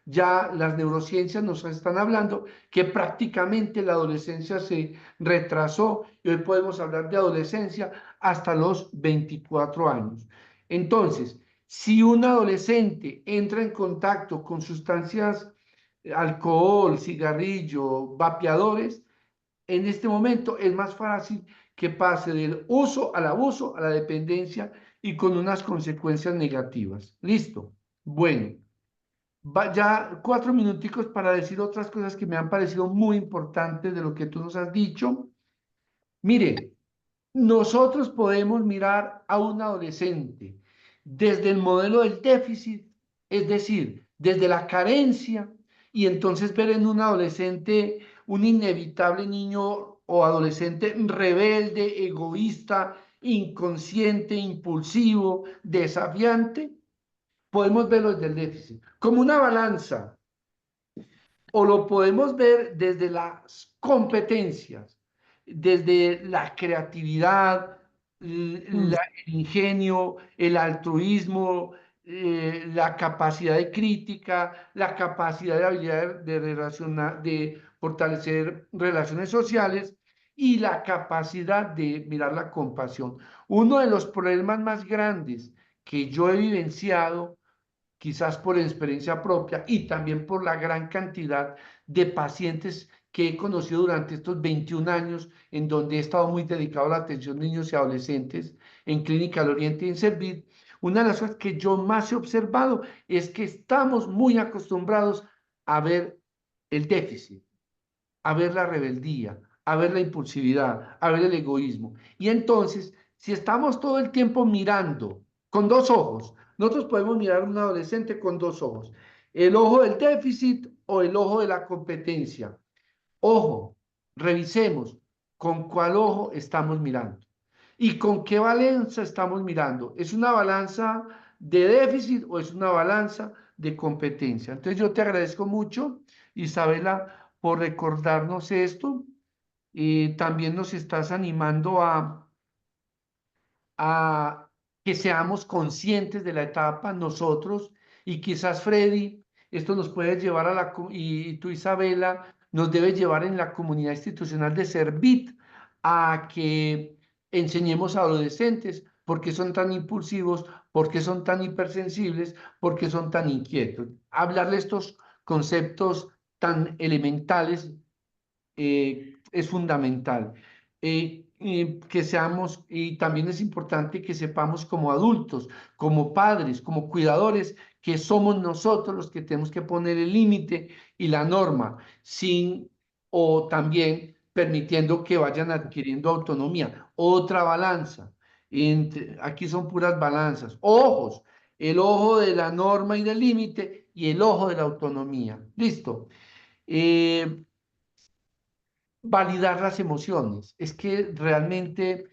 Ya las neurociencias nos están hablando que prácticamente la adolescencia se retrasó y hoy podemos hablar de adolescencia hasta los 24 años. Entonces, si un adolescente entra en contacto con sustancias, alcohol, cigarrillo, vapeadores, en este momento es más fácil que pase del uso al abuso, a la dependencia y con unas consecuencias negativas. ¿Listo? Bueno, ya 4 minuticos para decir otras cosas que me han parecido muy importantes de lo que tú nos has dicho. Mire, nosotros podemos mirar a un adolescente desde el modelo del déficit, es decir, desde la carencia, y entonces ver en un adolescente un inevitable niño o adolescente rebelde, egoísta, inconsciente, impulsivo, desafiante. Podemos verlo desde el déficit, como una balanza, o lo podemos ver desde las competencias, desde la creatividad, Mm. el ingenio, el altruismo, la capacidad de crítica, la capacidad de habilidad de relacionar, de fortalecer relaciones sociales y la capacidad de mirar la compasión. Uno de los problemas más grandes que yo he vivenciado quizás por experiencia propia y también por la gran cantidad de pacientes que he conocido durante estos 21 años, en donde he estado muy dedicado a la atención de niños y adolescentes en Clínica del Oriente y en Servir. Una de las cosas que yo más he observado es que estamos muy acostumbrados a ver el déficit, a ver la rebeldía, a ver la impulsividad, a ver el egoísmo. Y entonces, si estamos todo el tiempo mirando con dos ojos, nosotros podemos mirar a un adolescente con dos ojos, el ojo del déficit o el ojo de la competencia. Ojo, revisemos con cuál ojo estamos mirando y con qué balanza estamos mirando. ¿Es una balanza de déficit o es una balanza de competencia? Entonces yo te agradezco mucho, Isabela, por recordarnos esto. También nos estás animando a que seamos conscientes de la etapa nosotros y quizás Freddy, esto nos puede llevar y tú Isabela, nos debe llevar en la comunidad institucional de Servit a que enseñemos a adolescentes por qué son tan impulsivos, por qué son tan hipersensibles, por qué son tan inquietos. Hablarle estos conceptos tan elementales es fundamental. Que seamos, y también es importante que sepamos como adultos, como padres, como cuidadores, que somos nosotros los que tenemos que poner el límite y la norma, sin o también permitiendo que vayan adquiriendo autonomía. Otra balanza. Aquí son puras balanzas. Ojos, el ojo de la norma y del límite y el ojo de la autonomía. Listo. Eh, Validar las emociones. Es que realmente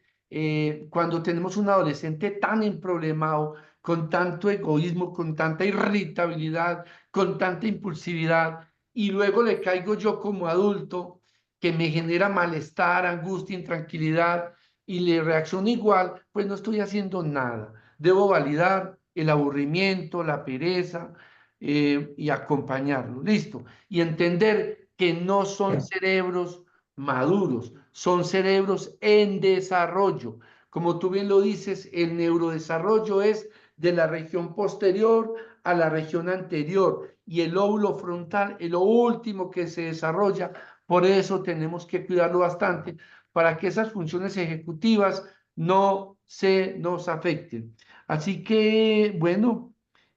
cuando tenemos un adolescente tan emproblemado, con tanto egoísmo, con tanta irritabilidad, con tanta impulsividad, y luego le caigo yo como adulto, que me genera malestar, angustia, intranquilidad, y le reacciono igual, pues no estoy haciendo nada. Debo validar el aburrimiento, la pereza, y acompañarlo. Listo. Y entender que no son cerebros maduros, son cerebros en desarrollo. Como tú bien lo dices, el neurodesarrollo es de la región posterior a la región anterior y el lóbulo frontal es lo último que se desarrolla. Por eso tenemos que cuidarlo bastante para que esas funciones ejecutivas no se nos afecten. Así que, bueno,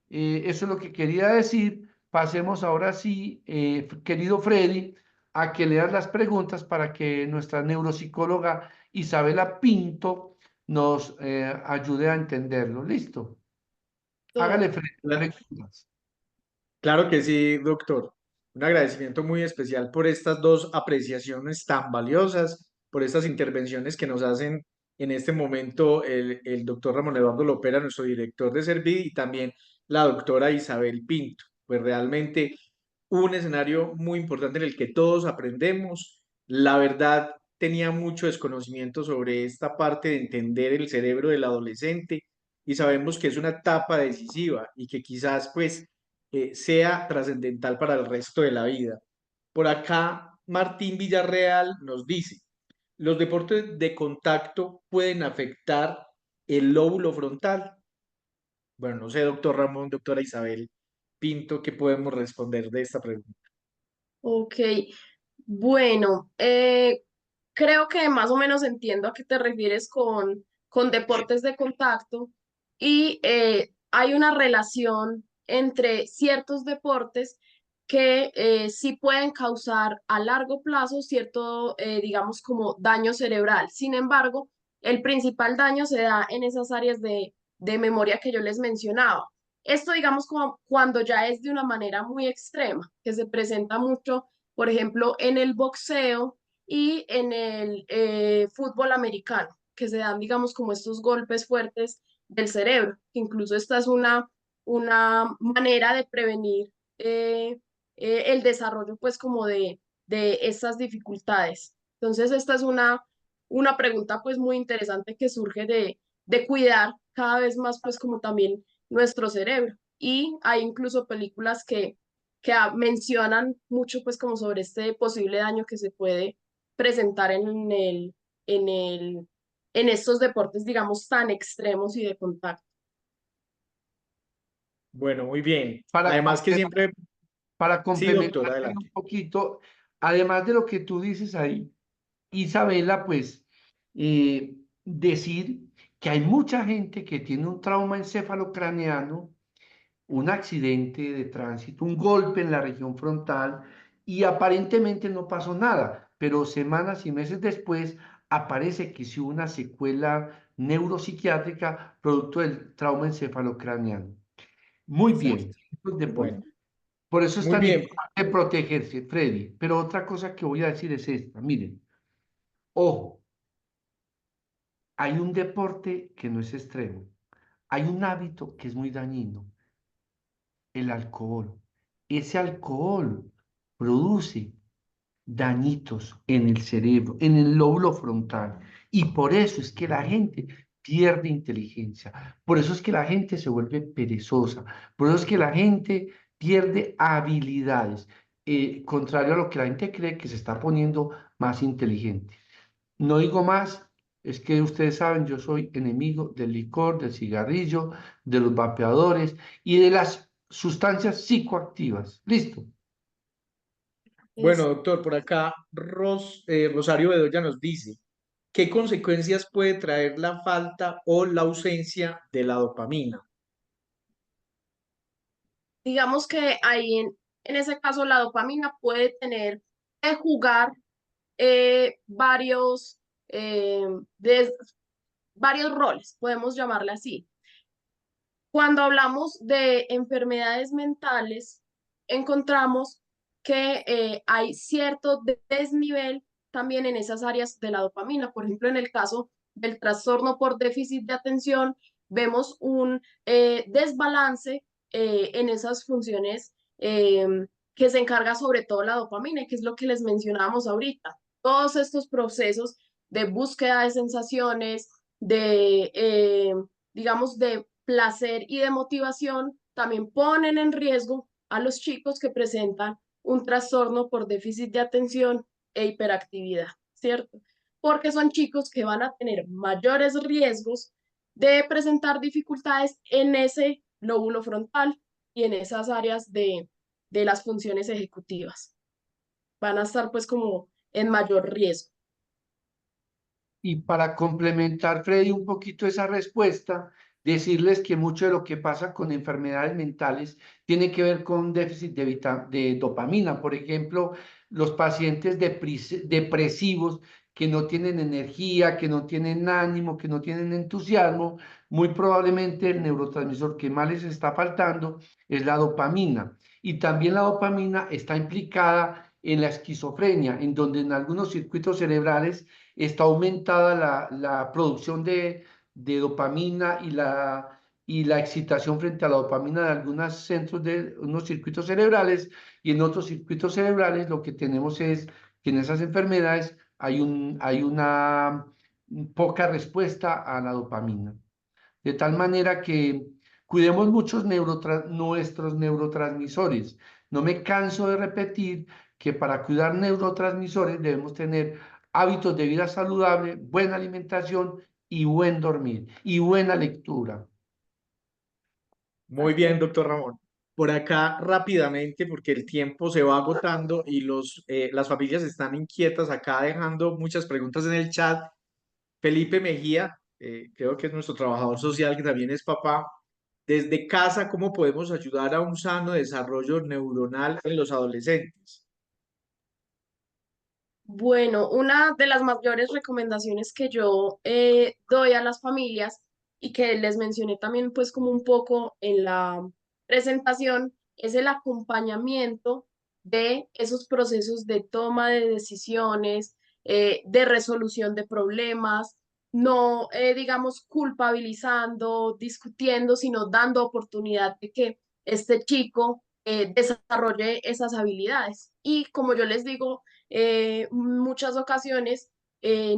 eso es lo que quería decir. Pasemos ahora sí, querido Freddy, a que leas las preguntas para que nuestra neuropsicóloga Isabela Pinto nos ayude a entenderlo. ¿Listo? Hágale, Freddy, preguntas. Claro que sí, doctor. Un agradecimiento muy especial por estas dos apreciaciones tan valiosas, por estas intervenciones que nos hacen en este momento el doctor Ramón Eduardo Lopera, nuestro director de Servid, y también la doctora Isabel Pinto. Pues realmente un escenario muy importante en el que todos aprendemos. La verdad, tenía mucho desconocimiento sobre esta parte de entender el cerebro del adolescente y sabemos que es una etapa decisiva y que quizás pues sea trascendental para el resto de la vida. Por acá, Martín Villarreal nos dice, los deportes de contacto pueden afectar el lóbulo frontal. Bueno, no sé, doctor Ramón, doctora Isabel Pinto, ¿qué podemos responder de esta pregunta? Ok, bueno, creo que más o menos entiendo a qué te refieres con deportes de contacto y hay una relación entre ciertos deportes que sí pueden causar a largo plazo cierto, digamos, como daño cerebral. Sin embargo, el principal daño se da en esas áreas de memoria que yo les mencionaba. Esto, digamos, como cuando ya es de una manera muy extrema, que se presenta mucho, por ejemplo, en el boxeo y en el fútbol americano, que se dan, digamos, como estos golpes fuertes del cerebro. Incluso esta es una manera de prevenir el desarrollo, pues, como de estas dificultades. Entonces, esta es una pregunta, pues, muy interesante que surge de cuidar cada vez más, pues, como también nuestro cerebro. Y hay incluso películas que mencionan mucho pues como sobre este posible daño que se puede presentar en el, en estos deportes, digamos, tan extremos y de contacto. Bueno, muy bien. Para, Además que siempre, para sí, doctor, complementar un adelante. poquito, además de lo que tú dices ahí, Isabela, pues decir que hay mucha gente que tiene un trauma encefalocraneano, un accidente de tránsito, un golpe en la región frontal y aparentemente no pasó nada, pero semanas y meses después aparece que sí hubo una secuela neuropsiquiátrica producto del trauma encefalocraneano. Muy bien, Exacto. los deportes. Bueno, Por eso es muy tan bien. importante protegerse, Freddy. Pero otra cosa que voy a decir es esta, miren, ojo, hay un deporte que no es extremo, hay un hábito que es muy dañino, el alcohol. Ese alcohol produce dañitos en el cerebro, en el lóbulo frontal. Y por eso es que la gente pierde inteligencia. Por eso es que la gente se vuelve perezosa. Por eso es que la gente pierde habilidades. Contrario a lo que la gente cree que se está poniendo más inteligente. No digo más, es que ustedes saben, yo soy enemigo del licor, del cigarrillo, de los vapeadores y de las sustancias psicoactivas. ¿Listo? Bueno, Es, doctor, por acá Rosario Bedoya nos dice, ¿qué consecuencias puede traer la falta o la ausencia de la dopamina? digamos que ahí en ese caso la dopamina puede tener que jugar varios, eh, des- varios roles, podemos llamarle así. Cuando hablamos de enfermedades mentales, encontramos que hay cierto desnivel también en esas áreas de la dopamina. Por ejemplo, en el caso del trastorno por déficit de atención, vemos un desbalance en esas funciones que se encarga sobre todo la dopamina, que es lo que les mencionábamos ahorita. Todos estos procesos de búsqueda de sensaciones, digamos, de placer y de motivación, también ponen en riesgo a los chicos que presentan un trastorno por déficit de atención e hiperactividad, ¿cierto? Porque son chicos que van a tener mayores riesgos de presentar dificultades en ese lóbulo frontal y en esas áreas de las funciones ejecutivas. Van a estar pues como en mayor riesgo. Y para complementar, Freddy, un poquito esa respuesta, decirles que mucho de lo que pasa con enfermedades mentales tiene que ver con déficit de dopamina. Por ejemplo, los pacientes depresivos que no tienen energía, que no tienen ánimo, que no tienen entusiasmo, muy probablemente el neurotransmisor que más les está faltando es la dopamina. Y también la dopamina está implicada en la esquizofrenia, en donde en algunos circuitos cerebrales está aumentada la producción de dopamina y la excitación frente a la dopamina de algunos centros de unos circuitos cerebrales, y en otros circuitos cerebrales lo que tenemos es que en esas enfermedades hay una poca respuesta a la dopamina. De tal manera que cuidemos muchos nuestros neurotransmisores. No me canso de repetir que para cuidar neurotransmisores debemos tener hábitos de vida saludable, buena alimentación y buen dormir y buena lectura. Muy bien, doctor Ramón. Por acá rápidamente, porque el tiempo se va agotando y las familias están inquietas acá dejando muchas preguntas en el chat. Felipe Mejía, creo que es nuestro trabajador social, que también es papá. Desde casa, ¿cómo podemos ayudar a un sano desarrollo neuronal en los adolescentes? Bueno, una de las mayores recomendaciones que yo doy a las familias y que les mencioné también pues como un poco en la presentación es el acompañamiento de esos procesos de toma de decisiones, de resolución de problemas, no digamos culpabilizando, discutiendo, sino dando oportunidad de que este chico desarrolle esas habilidades. Y como yo les digo, muchas ocasiones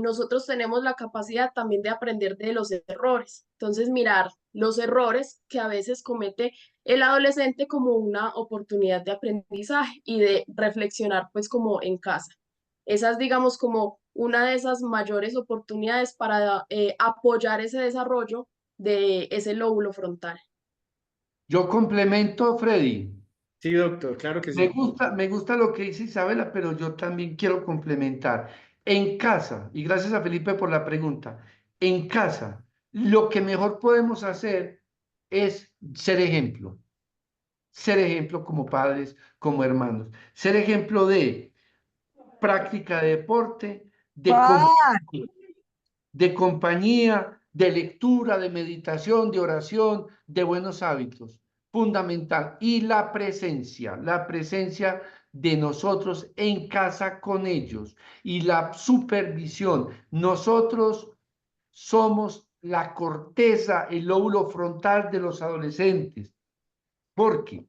nosotros tenemos la capacidad también de aprender de los errores. Entonces, mirar los errores que a veces comete el adolescente como una oportunidad de aprendizaje y de reflexionar pues como en casa. Esa es, digamos, como una de esas mayores oportunidades para apoyar ese desarrollo de ese lóbulo frontal. Yo complemento, Freddy. Sí, doctor, claro que sí. Me gusta lo que dice Isabela, pero yo también quiero complementar. En casa, y gracias a Felipe por la pregunta, en casa, lo que mejor podemos hacer es ser ejemplo como padres, como hermanos, ser ejemplo de práctica de deporte, de compañía, de lectura, de meditación, de oración, de buenos hábitos. Fundamental. Y la presencia de nosotros en casa con ellos y la supervisión. Nosotros somos la corteza, el lóbulo frontal de los adolescentes. Porque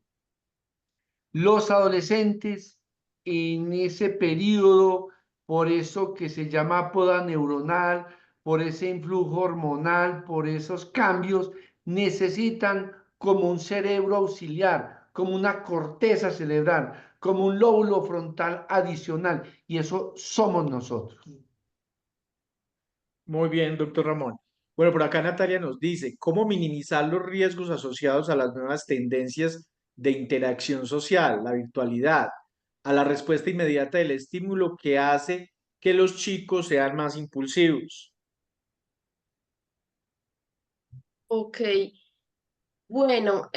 los adolescentes en ese periodo, por eso que se llama poda neuronal, por ese influjo hormonal, por esos cambios, necesitan como un cerebro auxiliar, como una corteza cerebral, como un lóbulo frontal adicional, y eso somos nosotros. Muy bien, doctor Ramón. Bueno, por acá Natalia nos dice, ¿cómo minimizar los riesgos asociados a las nuevas tendencias de interacción social, la virtualidad, a la respuesta inmediata del estímulo que hace que los chicos sean más impulsivos? Ok, bueno,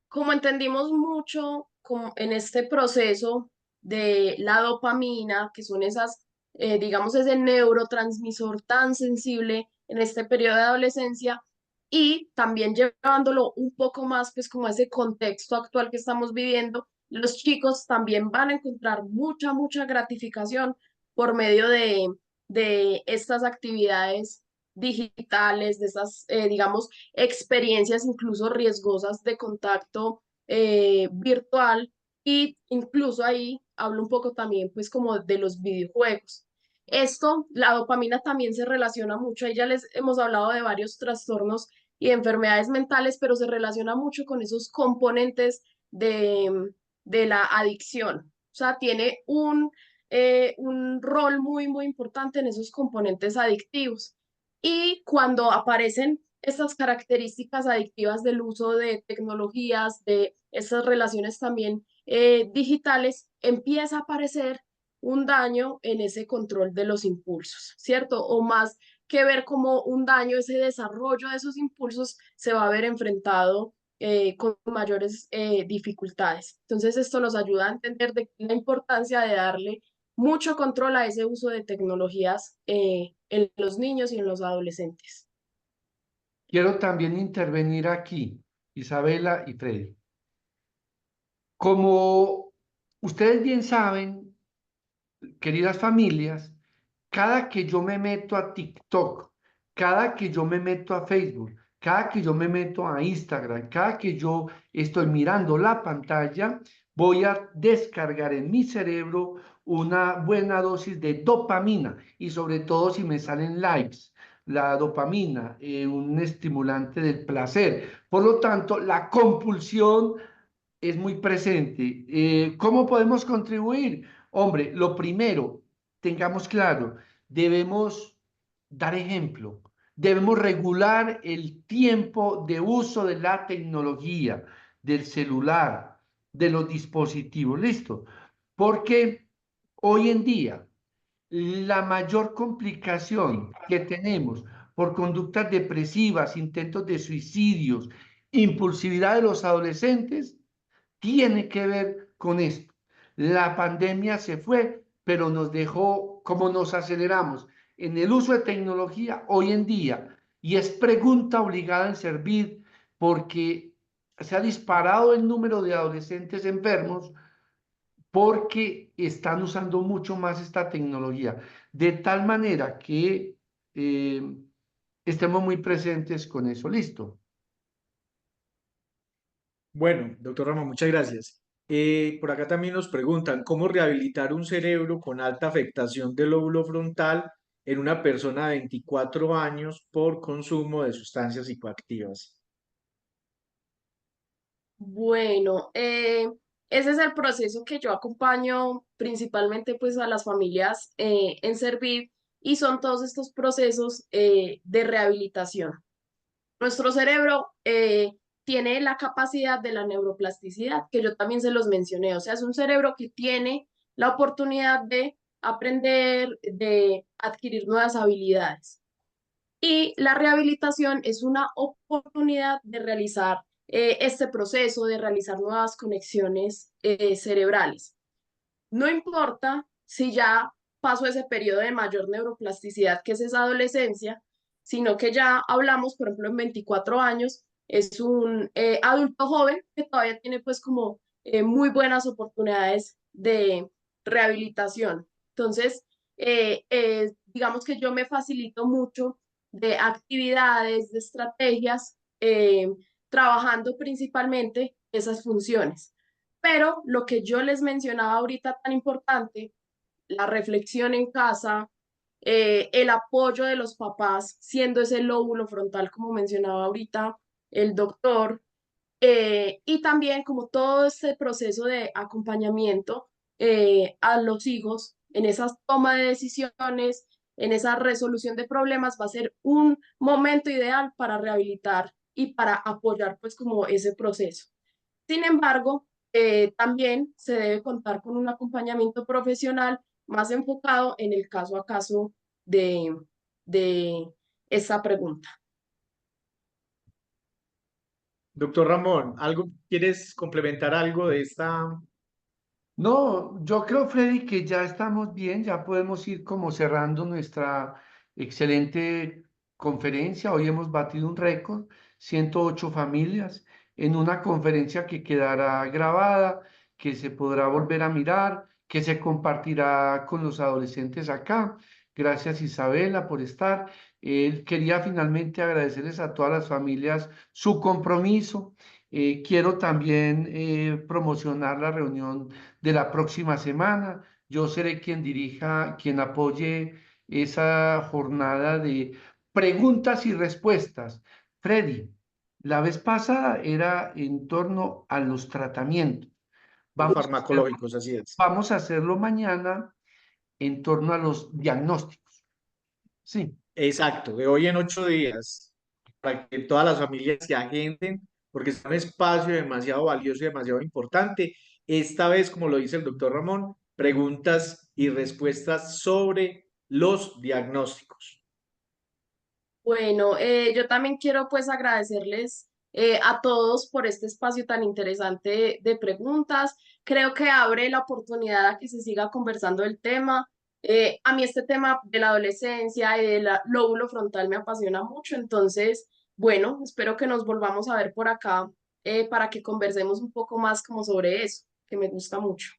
como entendimos mucho como en este proceso de la dopamina, que son esas, digamos, ese neurotransmisor tan sensible en este periodo de adolescencia, y también llevándolo un poco más, pues, como a ese contexto actual que estamos viviendo, los chicos también van a encontrar mucha gratificación por medio de estas actividades digitales, de esas, digamos, experiencias incluso riesgosas de contacto virtual, y incluso ahí hablo un poco también pues como de los videojuegos. Esto, la dopamina también se relaciona mucho, ahí ya les hemos hablado de varios trastornos y enfermedades mentales, pero se relaciona mucho con esos componentes de la adicción. O sea, tiene un rol muy, muy importante en esos componentes adictivos. Y cuando aparecen estas características adictivas del uso de tecnologías, de estas relaciones también digitales, empieza a aparecer un daño en ese control de los impulsos, ¿cierto? O más que ver como un daño, ese desarrollo de esos impulsos se va a ver enfrentado con mayores dificultades. Entonces, esto nos ayuda a entender la importancia de darle mucho control a ese uso de tecnologías en los niños y en los adolescentes. Quiero también intervenir aquí, Isabela y Freddy. Como ustedes bien saben, queridas familias, cada que yo me meto a TikTok, cada que yo me meto a Facebook, cada que yo me meto a Instagram, cada que yo estoy mirando la pantalla, voy a descargar en mi cerebro una buena dosis de dopamina, y sobre todo si me salen likes. La dopamina, un estimulante del placer. Por lo tanto, la compulsión es muy presente. ¿Cómo podemos contribuir? Hombre, lo primero, tengamos claro, debemos dar ejemplo, debemos regular el tiempo de uso de la tecnología, del celular, de los dispositivos, ¿listo? Porque hoy en día la mayor complicación que tenemos por conductas depresivas, intentos de suicidios, impulsividad de los adolescentes, tiene que ver con esto. La pandemia se fue, pero nos dejó, como nos aceleramos en el uso de tecnología hoy en día, y es pregunta obligada en servir, porque se ha disparado el número de adolescentes enfermos porque están usando mucho más esta tecnología, de tal manera que estemos muy presentes con eso. Listo. Bueno, doctor Ramón, muchas gracias. Por acá también nos preguntan, ¿cómo rehabilitar un cerebro con alta afectación del lóbulo frontal en una persona de 24 años por consumo de sustancias psicoactivas? Bueno, ese es el proceso que yo acompaño principalmente pues a las familias en Servir, y son todos estos procesos de rehabilitación. Nuestro cerebro tiene la capacidad de la neuroplasticidad, que yo también se los mencioné, o sea, es un cerebro que tiene la oportunidad de aprender, de adquirir nuevas habilidades. Y la rehabilitación es una oportunidad de realizar este proceso, de realizar nuevas conexiones cerebrales. No importa si ya pasó ese periodo de mayor neuroplasticidad, que es esa adolescencia, sino que ya hablamos, por ejemplo, en 24 años, es un adulto joven que todavía tiene pues como muy buenas oportunidades de rehabilitación. Entonces, digamos que yo me facilito mucho de actividades, de estrategias, trabajando principalmente esas funciones. Pero lo que yo les mencionaba ahorita tan importante, la reflexión en casa, el apoyo de los papás, siendo ese lóbulo frontal, como mencionaba ahorita el doctor, y también como todo este proceso de acompañamiento a los hijos en esa toma de decisiones, en esa resolución de problemas, va a ser un momento ideal para rehabilitar y para apoyar pues como ese proceso. Sin embargo, también se debe contar con un acompañamiento profesional más enfocado en el caso a caso de esta pregunta. Doctor Ramón, ¿quieres complementar algo de esta? No, yo creo, Freddy, que ya estamos bien, ya podemos ir como cerrando nuestra excelente conferencia. Hoy hemos batido un récord, 108 familias, en una conferencia que quedará grabada, que se podrá volver a mirar, que se compartirá con los adolescentes acá. Gracias, Isabela, por estar. Quería finalmente agradecerles a todas las familias su compromiso. Quiero también promocionar la reunión de la próxima semana. Yo seré quien dirija, quien apoye esa jornada de preguntas y respuestas. Freddy, la vez pasada era en torno a los tratamientos. Farmacológicos, así es. Vamos a hacerlo mañana en torno a los diagnósticos. Sí. Exacto, de hoy en 8 días, para que todas las familias se agenden, porque es un espacio demasiado valioso y demasiado importante. Esta vez, como lo dice el doctor Ramón, preguntas y respuestas sobre los diagnósticos. Bueno, yo también quiero pues agradecerles a todos por este espacio tan interesante de preguntas. Creo que abre la oportunidad a que se siga conversando el tema. A mí este tema de la adolescencia y del lóbulo frontal me apasiona mucho, entonces, bueno, espero que nos volvamos a ver por acá para que conversemos un poco más como sobre eso, que me gusta mucho.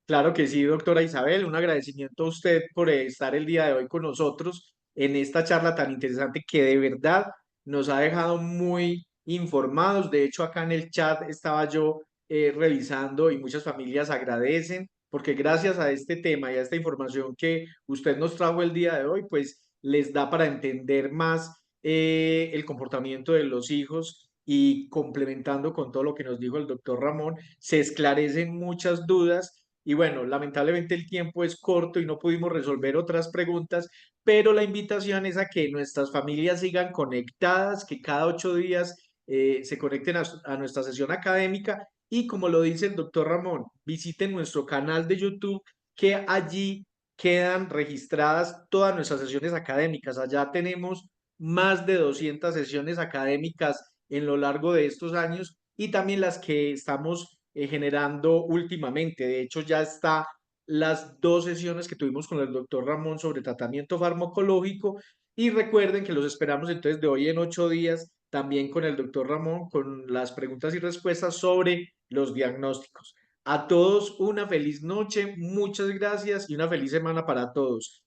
Claro que sí, doctora Isabel, un agradecimiento a usted por estar el día de hoy con nosotros en esta charla tan interesante que de verdad nos ha dejado muy informados. De hecho, acá en el chat estaba yo revisando y muchas familias agradecen porque gracias a este tema y a esta información que usted nos trajo el día de hoy, pues les da para entender más el comportamiento de los hijos y complementando con todo lo que nos dijo el doctor Ramón, se esclarecen muchas dudas y bueno, lamentablemente el tiempo es corto y no pudimos resolver otras preguntas, pero la invitación es a que nuestras familias sigan conectadas, que cada 8 días se conecten a nuestra sesión académica y como lo dice el doctor Ramón, visiten nuestro canal de YouTube que allí quedan registradas todas nuestras sesiones académicas. Allá tenemos más de 200 sesiones académicas en lo largo de estos años y también las que estamos generando últimamente. De hecho, ya está las 2 sesiones que tuvimos con el doctor Ramón sobre tratamiento farmacológico y recuerden que los esperamos entonces de hoy en 8 días también con el doctor Ramón con las preguntas y respuestas sobre los diagnósticos. A todos una feliz noche, muchas gracias y una feliz semana para todos.